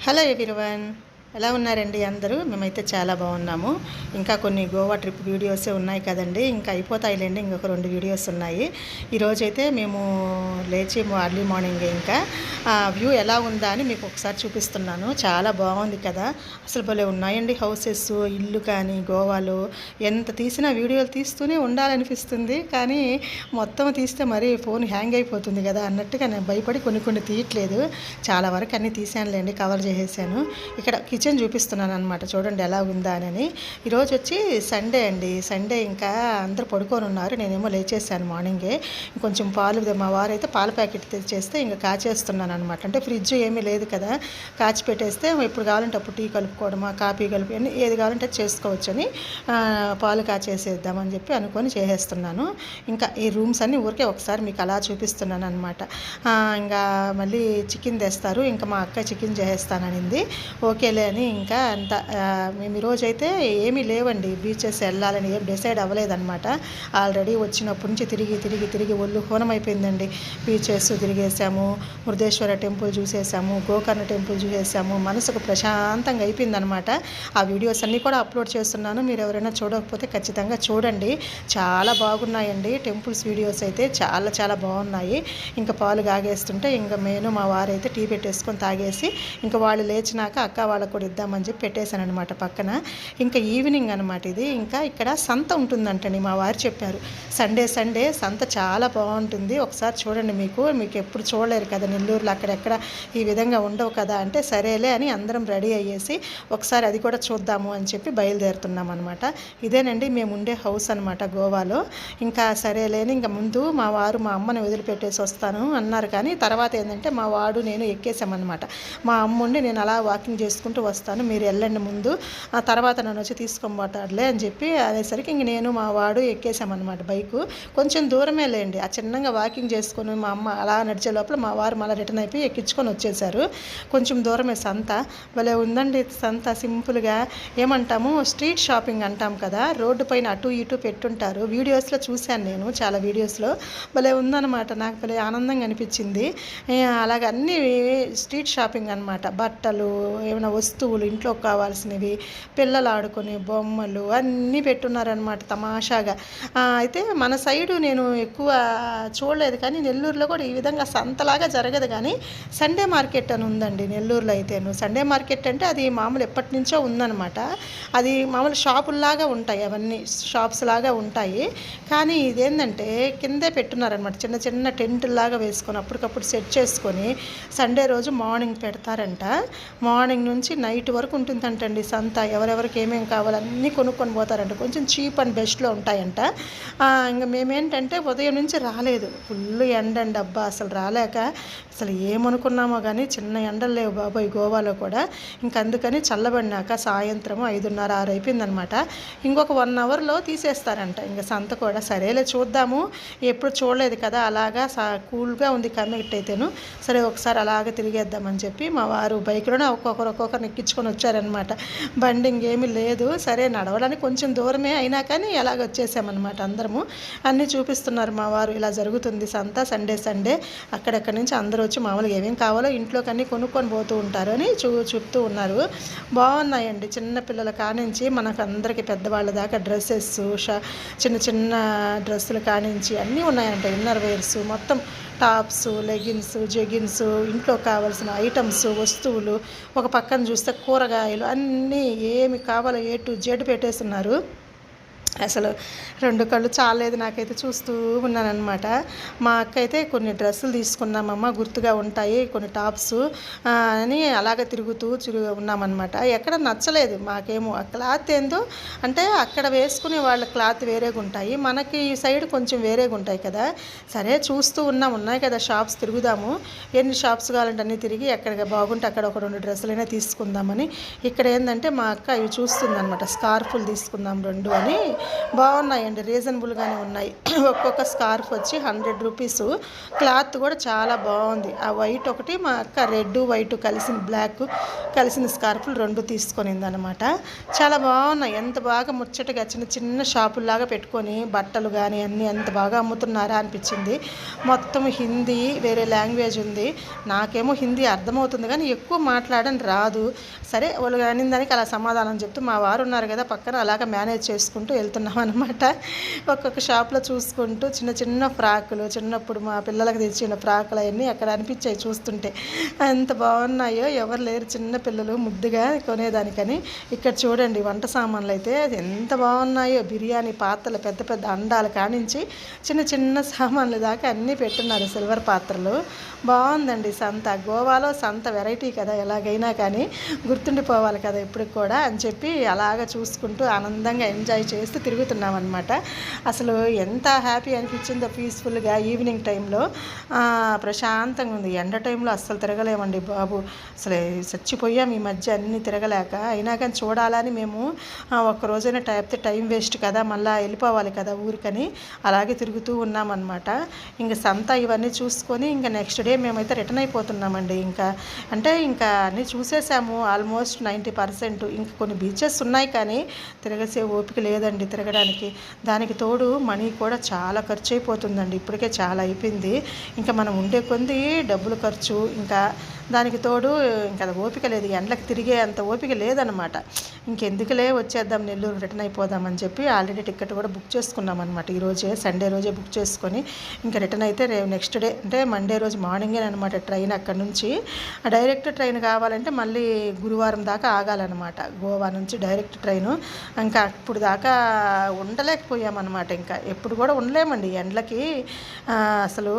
Hello everyone, ఎలా ఉన్నారండి అందరూ? మేమైతే చాలా బాగున్నాము. ఇంకా కొన్ని గోవా ట్రిప్ వీడియోసే ఉన్నాయి కదండి, ఇంకా అయిపోతాయిలేండి. ఇంకొక 2 వీడియోస్ ఉన్నాయి. ఈరోజైతే మేము లేచి అర్లీ మార్నింగ్ ఇంకా వ్యూ ఎలా ఉందా అని మీకు ఒకసారి చూపిస్తున్నాను. చాలా బాగుంది కదా, అసలు భలే ఉన్నాయండి హౌసెస్, ఇల్లు కానీ గోవాలో. ఎంత తీసినా వీడియోలు తీస్తూనే ఉండాలనిపిస్తుంది, కానీ మొత్తం తీస్తే మరీ ఫోన్ హ్యాంగ్ అయిపోతుంది కదా అన్నట్టుగా నేను భయపడి కొన్ని తీయట్లేదు. చాలా వరకు అన్నీ తీసానులేండి, కవర్ చేసేసాను. ఇక్కడ కిచెన్ చూపిస్తున్నాను అనమాట, చూడండి ఎలా ఉందా అని. ఈరోజు వచ్చి సండే అండి. సండే ఇంకా అందరూ పడుకొని ఉన్నారు, నేనేమో లేచేసాను మార్నింగే. కొంచెం పాలు, మా వారు అయితే పాల ప్యాకెట్ తెచ్చేస్తే ఇంకా కాచేస్తున్నాను అనమాట. అంటే ఫ్రిడ్జ్ ఏమీ లేదు కదా, కాచి పెట్టేస్తే ఎప్పుడు కావాలంటే అప్పుడు టీ కలుపుకోవడమా, కాఫీ కలిపి అని ఏది కావాలంటే చేసుకోవచ్చని పాలు కాచేసేద్దామని చెప్పి అనుకొని చేసేస్తున్నాను. ఇంకా ఈ రూమ్స్ అన్నీ ఊరికే ఒకసారి మీకు అలా చూపిస్తున్నాను అనమాట. ఇంకా మళ్ళీ చికెన్ తెస్తారు, ఇంకా మా అక్క చికెన్ చేసేస్తాననింది. ఓకేలే అని ఇంకా అంత మేము ఈరోజైతే ఏమీ లేవండి, బీచెస్ వెళ్ళాలని ఏం డిసైడ్ అవ్వలేదన్నమాట. ఆల్రెడీ వచ్చినప్పటి నుంచి తిరిగి ఒళ్ళు హోనం అయిపోయిందండి. బీచెస్ తిరిగేసాము, మురుదేశ్వర టెంపుల్ చూసేసాము, గోకర్ణ టెంపుల్ చూసేసాము. మనసుకు ప్రశాంతంగా అయిపోయిందనమాట. ఆ వీడియోస్ అన్నీ కూడా అప్లోడ్ చేస్తున్నాను, మీరు ఎవరైనా చూడకపోతే ఖచ్చితంగా చూడండి. చాలా బాగున్నాయండి టెంపుల్స్ వీడియోస్ అయితే, చాలా బాగున్నాయి. ఇంకా పాలు కాగేస్తుంటే ఇంకా నేను మా వారైతే టీ పెట్టేసుకొని తాగేసి ఇంకా వాళ్ళు లేచినాక అక్క వాళ్ళకు కూడా ఇద్దామని చెప్పి పెట్టేశాను అనమాట పక్కన. ఇంకా ఈవినింగ్ అనమాట ఇది. ఇంకా ఇక్కడ సంత ఉంటుందంటండి, మా వారు చెప్పారు. సండే సంత చాలా బాగుంటుంది, ఒకసారి చూడండి. మీకు ఎప్పుడు చూడలేరు కదా నెల్లూరులో, అక్కడెక్కడ ఈ విధంగా ఉండవు కదా అంటే సరేలే అని అందరం రెడీ అయ్యేసి ఒకసారి అది కూడా చూద్దాము అని చెప్పి బయలుదేరుతున్నాం అనమాట. ఇదేనండి మేము ఉండే హౌస్ అనమాట గోవాలో. ఇంకా సరేలేని ఇంకా ముందు మా వారు మా అమ్మని వదిలిపెట్టేసి వస్తాను అన్నారు, కానీ తర్వాత ఏంటంటే మా వాడు నేను ఎక్కేసామన్నమాట. మా అమ్మ ఉండి నేను అలా వాకింగ్ చేసుకుంటూ వస్తాను, మీరు వెళ్ళండి ముందు, ఆ తర్వాత నన్ను వచ్చి తీసుకొని పోతాడులే అని చెప్పి అనేసరికి ఇంక నేను మా వాడు ఎక్కేసామన్నమాట బైకు. కొంచెం దూరమే లేండి, ఆ చిన్నగా వాకింగ్ చేసుకొని మా అమ్మ అలా నడిచే లోపల మా వారు మళ్ళీ రిటర్న్ అయిపోయి ఎక్కించుకొని వచ్చేసారు. కొంచెం దూరమే సంత, భలే ఉందండి సంత. సింపుల్గా ఏమంటాము, స్ట్రీట్ షాపింగ్ అంటాం కదా, రోడ్డు పైన అటు ఇటు పెట్టుంటారు. వీడియోస్లో చూశాను నేను, చాలా వీడియోస్లో. భలే ఉందన్నమాట, నాకు భలే ఆనందంగా అనిపించింది. అలాగే అన్నీ స్ట్రీట్ షాపింగ్ అనమాట. బట్టలు, ఏమైనా వస్తువులు ఇంట్లోకి కావాల్సినవి, పిల్లలు ఆడుకునే బొమ్మలు అన్నీ పెట్టున్నారనమాట తమాషాగా. అయితే మన సైడు నేను ఎక్కువ చూడలేదు, కానీ నెల్లూరులో కూడా ఈ విధంగా సంతలాగా జరగదు, కానీ సండే మార్కెట్ అని ఉందండి నెల్లూరులో అయితేను. సండే మార్కెట్ అంటే అది మామూలు ఎప్పటి నుంచో ఉందన్నమాట. అది మామూలు షాపుల్లాగా ఉంటాయి, అవన్నీ షాప్స్ లాగా ఉంటాయి. కానీ ఇదేంటంటే కిందే పెట్టున్నారనమాట, చిన్న టెంటులాగా వేసుకొని అప్పటికప్పుడు సెట్ చేసుకొని సండే రోజు మార్నింగ్ పెడతారంట. మార్నింగ్ నుంచి నైట్ వరకు ఉంటుందంటండి సంత. ఎవరెవరికి ఏమేమి కావాలన్నీ కొనుక్కొని పోతారంట, కొంచెం చీప్ అండ్ బెస్ట్లో ఉంటాయంట. ఇంకా మేమేంటంటే ఉదయం నుంచి రాలేదు, ఫుల్ ఎండండి. అబ్బా అసలు రాలేక అసలు ఏమనుకున్నామో కానీ చిన్న ఎండలు లేవు బాబాయ్ గోవాలో కూడా. ఇంక అందుకని చల్లబడినాక సాయంత్రం 5:30, 6 అయిపోయిందనమాట. ఇంకొక 1 అవర్లో తీసేస్తారంట ఇంకా సంత కూడా. సరేలే చూద్దాము, ఎప్పుడు చూడలేదు కదా, అలాగా కూల్గా ఉంది కమిట్ అయితేను. సరే ఒకసారి అలాగే తిరిగేద్దామని చెప్పి మా వారు బైక్లోనే ఒక్కొక్కరిని ఎక్కించుకొని వచ్చారనమాట. బండి ఇంకేమీ లేదు, సరే నడవడానికి కొంచెం దూరమే అయినా కానీ అలాగ వచ్చేసామన్నమాట అందరము. అన్నీ చూపిస్తున్నారు మా వారు, ఇలా జరుగుతుంది సంత సండే. అక్కడెక్కడి నుంచి అందరూ వచ్చి మామూలుగా ఏమేమి కావాలో ఇంట్లోకి అన్నీ కొనుక్కొని పోతూ ఉంటారు అని చెప్తూ ఉన్నారు. బాగున్నాయండి, చిన్నపిల్లల కానించి మనకు అందరికీ పెద్దవాళ్ళ దాకా డ్రెస్సెస్, చిన్న డ్రెస్సులు కానించి అన్నీ ఉన్నాయంట. ఇన్నర్ వేర్స్ మొత్తం, టాప్స్, లెగిన్స్, జెగిన్స్, ఇంట్లో కావాల్సిన ఐటమ్స్, వస్తువులు. ఒక పక్కన చూస్తే కూరగాయలు అన్నీ ఏమి కావాలో A to Z పెట్టేస్తున్నారు. అసలు 2 కళ్ళు చాలేదు నాకైతే, చూస్తూ ఉన్నానన్నమాట. మా అక్క అయితే కొన్ని డ్రెస్సులు తీసుకున్నామమ్మ, గుర్తుగా ఉంటాయి, కొన్ని టాప్స్ అని అలాగే తిరుగుతూ ఉన్నామన్నమాట. ఎక్కడ నచ్చలేదు మాకేమో. ఆ క్లాత్ ఏందో అంటే అక్కడ వేసుకునే వాళ్ళ క్లాత్ వేరేగా ఉంటాయి, మనకి ఈ సైడ్ కొంచెం వేరేగా ఉంటాయి కదా. సరే చూస్తూ ఉన్నాయి కదా షాప్స్, తిరుగుదాము, ఎన్ని షాప్స్ కావాలంటే అన్నీ తిరిగి ఎక్కడ బాగుంటే అక్కడ ఒక 2 డ్రెస్సులైనా తీసుకుందామని. ఇక్కడ ఏంటంటే మా అక్క ఇవి చూస్తుందన్నమాట, స్కార్ఫులు తీసుకుందాం 2 అని బాగున్నాయండి, రీజనబుల్గానే ఉన్నాయి. ఒక్కొక్క స్కార్ఫ్ వచ్చి 100 రూపీసు. క్లాత్ కూడా చాలా బాగుంది. ఆ వైట్ ఒకటి, మా అక్క రెడ్ వైట్ కలిసిన బ్లాక్ కలిసిన స్కార్ఫ్లు 2 తీసుకొనింది అనమాట. చాలా బాగున్నాయి. ఎంత బాగా ముచ్చటగా చిన్న చిన్న షాపుల్లాగా పెట్టుకొని బట్టలు కానీ అన్నీ ఎంత బాగా అమ్ముతున్నారా అనిపించింది. మొత్తం హిందీ, వేరే లాంగ్వేజ్ ఉంది. నాకేమో హిందీ అర్థమవుతుంది కానీ ఎక్కువ మాట్లాడడం రాదు. సరే వాళ్ళు అనిన దానికి అలా సమాధానం చెప్తూ మా వారు ఉన్నారు కదా పక్కన, అలాగ మేనేజ్ చేసుకుంటూ వెళ్తున్నాం అనమాట. ఒక్కొక్క షాప్లో చూసుకుంటూ చిన్న చిన్న ఫ్రాకులు, చిన్నప్పుడు మా పిల్లలకు తెచ్చిన ఫ్రాకులు అవన్నీ అక్కడ అనిపించాయి చూస్తుంటే. ఎంత బాగున్నాయో, ఎవరు లేరు చిన్న పిల్లలు ముద్దుగా కొనేదానికని. ఇక్కడ చూడండి వంట సామాన్లు అయితే ఎంత బాగున్నాయో. బిర్యానీ పాత్రలు, పెద్ద పెద్ద అండాలు కానించి చిన్న చిన్న సామాన్లు దాకా అన్నీ పెట్టున్నారు, సిల్వర్ పాత్రలు. బాగుందండి సంత. గోవాలో సంత వెరైటీ కదా, ఎలాగైనా కానీ గుర్తుండిపోవాలి కదా ఇప్పుడు కూడా అని చెప్పి అలాగ చూసుకుంటూ ఆనందంగా ఎంజాయ్ చేస్తూ తిరుగుతున్నాం అనమాట. అసలు ఎంత హ్యాపీ అనిపించిందో పీస్ఫుల్గా ఈవినింగ్ టైంలో. ప్రశాంతంగా ఉంది. ఎండ టైంలో అస్సలు తిరగలేమండి బాబు, అసలు చచ్చిపోయాం ఈ మధ్య అన్నీ తిరగలేక. అయినా కానీ చూడాలని మేము ఒక్కరోజైనా టైం వేస్ట్ కదా, మళ్ళీ వెళ్ళిపోవాలి కదా ఊరికని అలాగే తిరుగుతూ ఉన్నామన్నమాట. ఇంకా సంత ఇవన్నీ చూసుకొని ఇంకా నెక్స్ట్ డే మేమైతే రిటర్న్ అయిపోతున్నామండి. ఇంకా అన్నీ చూసేసాము ఆల్మోస్ట్ 90%. ఇంకా కొన్ని బీచెస్ ఉన్నాయి కానీ తిరగసే ఓపిక లేదండి తిరగడానికి. దానికి తోడు మనీ కూడా చాలా ఖర్చు అయిపోతుందండి. ఇప్పటికే చాలా అయిపోయింది. ఇంకా మనం ఉండే కొంది డబ్బులు ఖర్చు, ఇంకా దానికి తోడు ఇంకా ఓపిక లేదు, ఎండలకు తిరిగే అంత ఓపిక లేదనమాట. ఇంకెందుకులే వచ్చేద్దాం నెల్లూరు రిటర్న్ అయిపోదామని చెప్పి ఆల్రెడీ టికెట్ కూడా బుక్ చేసుకున్నాం అనమాట. ఈరోజే సండే రోజే బుక్ చేసుకొని ఇంకా రిటర్న్ అయితే నెక్స్ట్ డే అంటే మండే రోజు మార్నింగే అనమాట ట్రైన్. అక్కడ నుంచి డైరెక్ట్ ట్రైన్ కావాలంటే మళ్ళీ గురువారం దాకా ఆగాలన్నమాట. గోవా నుంచి డైరెక్ట్ ట్రైను. ఇంకా అప్పుడు దాకా ఉండలేకపోయామన్నమాట. ఇంకా ఎప్పుడు కూడా ఉండలేమండి ఎండలకి అసలు.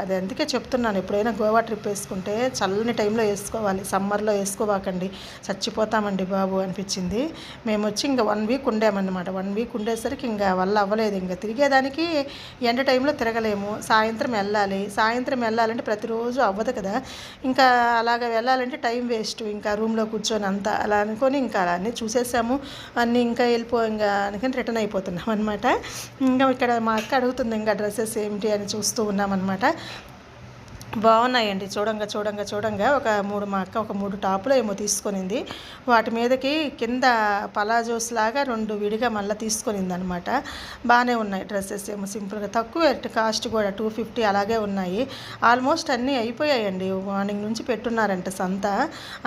అది అందుకే చెప్తున్నాను, ఎప్పుడైనా గోవా ట్రిప్ వేసుకుంటే చల్లని టైంలో వేసుకోవాలి, సమ్మర్లో వేసుకోవాకండి, చచ్చిపోతామండి బాబు అనిపించింది. మేము వచ్చి ఇంకా 1 వీక్ ఉండామన్నమాట. 1 వీక్ ఉండేసరికి ఇంకా వల్ల అవ్వలేదు. ఇంకా తిరిగేదానికి ఎండ టైంలో తిరగలేము, సాయంత్రం వెళ్ళాలంటే ప్రతిరోజు అవ్వదు కదా. ఇంకా అలాగ వెళ్ళాలంటే టైం వేస్ట్. ఇంకా రూమ్లో కూర్చొని అంతా అలా అనుకొని ఇంకా అన్నీ చూసేసాము అన్నీ. ఇంకా అనుకుని రిటర్న్ అయిపోతున్నాం అనమాట. ఇంకా ఇక్కడ మా అక్క అడుగుతుంది ఇంకా డ్రెస్సెస్ ఏమిటి అని చూస్తూ ఉన్నామన్నమాట. బాగున్నాయండి. చూడంగా మా అక్క ఒక 3 టాపులు ఏమో తీసుకొనింది. వాటి మీదకి కింద పలాజోస్ లాగా 2 విడిగా మళ్ళీ తీసుకొనింది అనమాట. బాగానే ఉన్నాయి డ్రెస్సెస్ ఏమో సింపుల్గా, తక్కువ కాస్ట్ కూడా 250 అలాగే ఉన్నాయి. ఆల్మోస్ట్ అన్నీ అయిపోయాయండి. మార్నింగ్ నుంచి పెట్టున్నారంట సంత.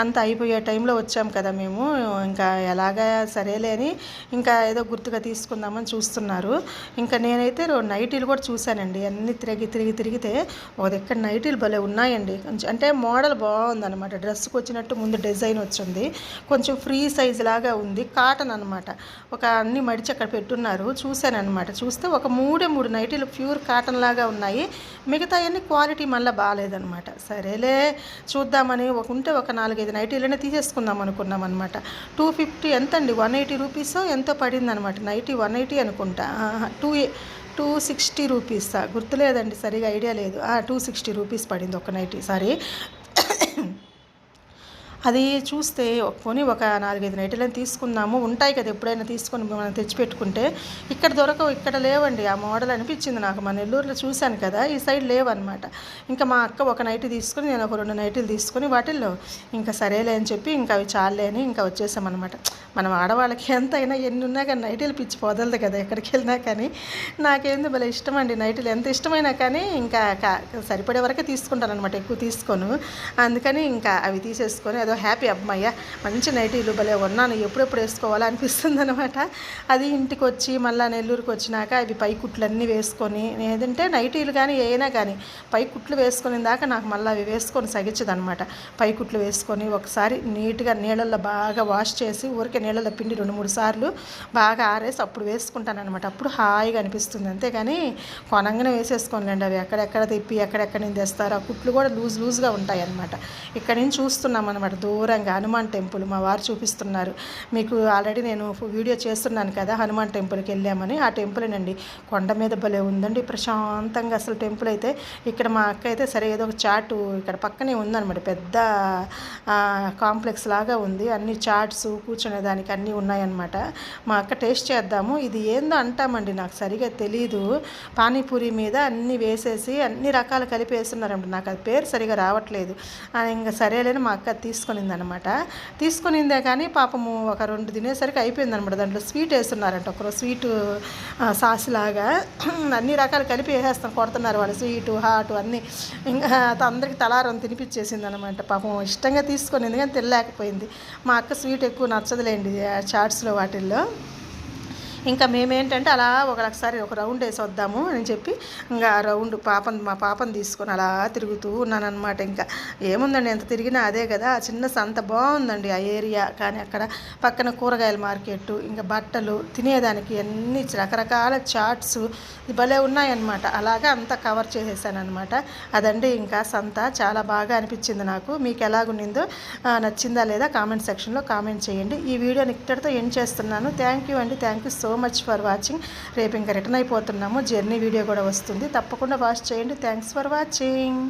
అంతా అయిపోయే టైంలో వచ్చాం కదా మేము. ఇంకా ఎలాగా సరేలే అని ఇంకా ఏదో గుర్తుగా తీసుకుందామని చూస్తున్నారు. ఇంకా నేనైతే నైటీలు కూడా చూశానండి. అన్నీ తిరిగితే ఒక దగ్గర నైటీలు భలే ఉన్నాయండి. అంటే మోడల్ బాగుందన్నమాట. డ్రెస్కి వచ్చినట్టు ముందు డిజైన్ వచ్చింది, కొంచెం ఫ్రీ సైజ్ లాగా ఉంది, కాటన్ అనమాట. అన్నీ మడిచి అక్కడ పెట్టున్నారు. చూశానమాట. చూస్తే ఒక 3 నైటీలు ప్యూర్ కాటన్ లాగా ఉన్నాయి. మిగతా అన్ని క్వాలిటీ మళ్ళీ బాగాలేదనమాట. సరేలే చూద్దామని ఉంటే ఒక 4-5 నైటీలనే తీసేసుకుందాం అనుకున్నాం అనమాట. 250 ఎంతండి, 180 రూపీసో ఎంతో పడింది అనమాట. నైటీ 180 అనుకుంటా, 260 రూపీస్ గుర్తులేదండి, సరిగా ఐడియా లేదు. 260 రూపీస్ పడింది ఒక నైటీ. సారీ, అది చూస్తే పోనీ ఒక 4-5 నైటీలను తీసుకుందాము, ఉంటాయి కదా ఎప్పుడైనా తీసుకొని మనం తెచ్చిపెట్టుకుంటే. ఇక్కడ దొరకవు, ఇక్కడ లేవండి ఆ మోడల్ అనిపించింది నాకు. మన నెల్లూరులో చూశాను కదా, ఈ సైడ్ లేవన్నమాట. ఇంకా మా అక్క ఒక నైటీ తీసుకొని, నేను ఒక 2 నైటీలు తీసుకొని వాటిల్లో ఇంకా సరేలే అని చెప్పి ఇంకా అవి చాలే అని ఇంకా వచ్చేసామన్నమాట. మనం ఆడవాళ్ళకి ఎంత అయినా ఎన్ని ఉన్నా కానీ నైటీలు పిచ్చి పోదలదు కదా ఎక్కడికి వెళ్ళినా కానీ. నాకేంది భలే ఇష్టం అండి నైటీలు, ఎంత ఇష్టమైనా కానీ ఇంకా సరిపడే వరకే తీసుకుంటాను అనమాట, ఎక్కువ తీసుకోను. అందుకని ఇంకా అవి తీసేసుకొని ఏదో హ్యాపీ, అమ్మాయ్య మంచి నైటీలు భలే ఉన్నాను, ఎప్పుడెప్పుడు వేసుకోవాలా అనిపిస్తుంది అనమాట. అది ఇంటికి వచ్చి మళ్ళీ నెల్లూరుకి వచ్చినాక అవి పై కుట్లన్నీ వేసుకొని, ఏదంటే నైటీలు కానీ ఏమైనా కానీ పై కుట్లు వేసుకునే దాకా నాకు మళ్ళీ అవి వేసుకొని సగించదనమాట. పై కుట్లు వేసుకొని ఒకసారి నీట్గా నీళ్ళల్లో బాగా వాష్ చేసి ఊరికే నీళ్ళలో పిండి 2-3 సార్లు బాగా ఆరేసి అప్పుడు వేసుకుంటాను అనమాట. అప్పుడు హాయిగా అనిపిస్తుంది. అంతేగాని కొనంగానే వేసేసుకోండి. అవి ఎక్కడెక్కడ తిప్పి ఎక్కడెక్కడ నుంచి తెస్తారు. ఆ కుట్లు కూడా లూజ్గా ఉంటాయి అనమాట. ఇక్కడ నుంచి చూస్తున్నాం అనమాట దూరంగా హనుమాన్ టెంపుల్ మా వారు చూపిస్తున్నారు. మీకు ఆల్రెడీ నేను వీడియో చేస్తున్నాను కదా హనుమాన్ టెంపుల్కి వెళ్ళామని. ఆ టెంపులేనండి, కొండ మీద భలే ఉందండి ప్రశాంతంగా అసలు టెంపుల్ అయితే. ఇక్కడ మా అక్క అయితే సరే ఏదో ఒక చాటు ఇక్కడ పక్కనే ఉందన్నమాట, పెద్ద కాంప్లెక్స్ లాగా ఉంది, అన్ని చాట్స్ కూర్చునేదానికి అన్నీ ఉన్నాయన్నమాట. మా అక్క టేస్ట్ చేద్దాము, ఇది ఏందో అంటామండి నాకు సరిగా తెలీదు. పానీపూరి మీద అన్నీ వేసేసి అన్ని రకాలు కలిపి వేస్తున్నారంట, నాకు అది పేరు సరిగా రావట్లేదు. ఇంకా సరేలేని మా అక్క తీసుకునిందనమాట. తీసుకునిందే కానీ పాపము ఒక 2 తినేసరికి అయిపోయిందనమాట. దాంట్లో స్వీట్ వేస్తున్నారంట, ఒకరు స్వీటు సాస్ లాగా అన్ని రకాలు కలిపి వేసేస్తాం, కొడుతున్నారు వాళ్ళు, స్వీటు హాటు అన్నీ. ఇంకా అందరికి తలారం తినిపించేసింది అనమాట. పాపం ఇష్టంగా తీసుకునింది కానీ తినలేకపోయింది. మా అక్క స్వీట్ ఎక్కువ నచ్చదులేండి చాట్స్లో వాటిల్లో. ఇంకా మేమేంటంటే అలా ఒకసారి ఒక రౌండ్ వేసి వద్దాము అని చెప్పి ఇంకా రౌండ్ మా పాపను తీసుకొని అలా తిరుగుతూ ఉన్నానన్నమాట. ఇంకా ఏముందండి, ఎంత తిరిగినా అదే కదా, చిన్న సంత బాగుందండి ఆ ఏరియా. కానీ అక్కడ పక్కన కూరగాయల మార్కెట్, ఇంకా బట్టలు, తినేదానికి అన్ని రకరకాల చాట్స్ భలే ఉన్నాయన్నమాట. అలాగా అంతా కవర్ చేసేసాను అనమాట. అదండి ఇంకా సంత చాలా బాగా అనిపించింది నాకు. మీకు ఎలాగుండిందో, నచ్చిందా లేదా కామెంట్ సెక్షన్లో కామెంట్ చేయండి. ఈ వీడియోని ఇక్కడితో ఎండ్ చేస్తున్నాను. థ్యాంక్ యూ అండి, thank you so much for watching. రేపు ఇంకా రిటర్న్ అయిపోతున్నాము, జర్నీ వీడియో కూడా వస్తుంది, తప్పకుండా వాచ్ చేయండి. Thanks for watching.